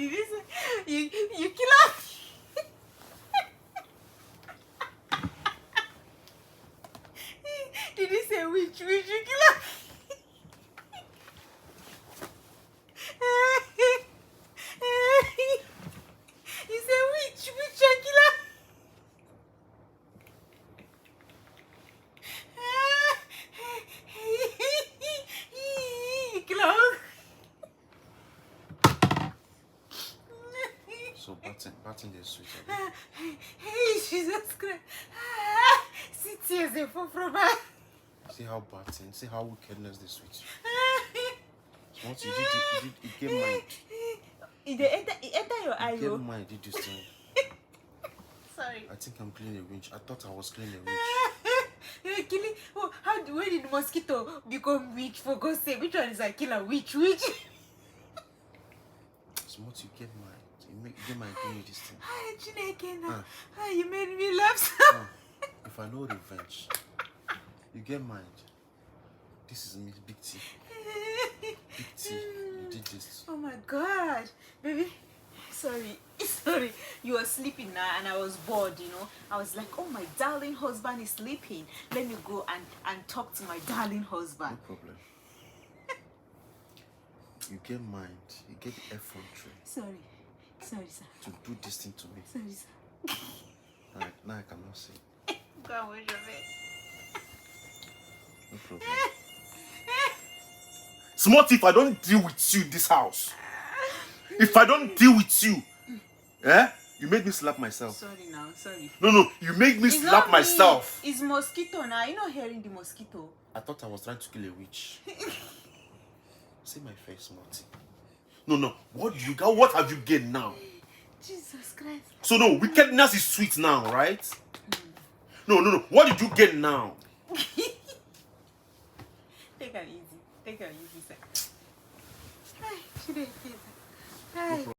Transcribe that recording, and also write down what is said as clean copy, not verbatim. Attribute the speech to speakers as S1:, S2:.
S1: Did you say you kill her? Did you say which you kill her? You say which killer?
S2: So batting is sweet.
S1: Hey, Jesus Christ. See tears they fall from her.
S2: See how batting, see how wickedness is sweet. Once you did it gave mind.
S1: It enter your eye.
S2: It gave mind, did you see?
S1: Sorry.
S2: I think I'm cleaning a winch. I thought I was cleaning a winch.
S1: You're killing. Oh, where did Mosquito become witch? For God's sake, which one is a killer? Witch?
S2: Smart, you gave mind. You gave mind doing you this thing.
S1: You made me laugh.
S2: If I know revenge, you get mind. This is me, Big T. Big T, you did this.
S1: Oh my God, baby. Sorry. You were sleeping now and I was bored, you know. I was like, oh, my darling husband is sleeping. Let me go and talk to my darling husband.
S2: No problem. You get mind. You get the effrontery.
S1: Sorry, sir.
S2: To do this thing to me.
S1: Sorry, sir.
S2: Now I cannot say.
S1: Go and wash your face.
S2: No problem. Smart, if I don't deal with you in this house, if I don't deal with you, you made me slap myself.
S1: Sorry now, sorry.
S2: No, you made me slap myself.
S1: It's Mosquito now. You're not hearing the Mosquito.
S2: I thought I was trying to kill a witch. See my face, Smarty. No. What do you got? What have you gained now?
S1: Jesus Christ.
S2: So no, wickedness is sweet now, right? No. What did you get now?
S1: Take her easy, sir. Hi, she did it. Hi.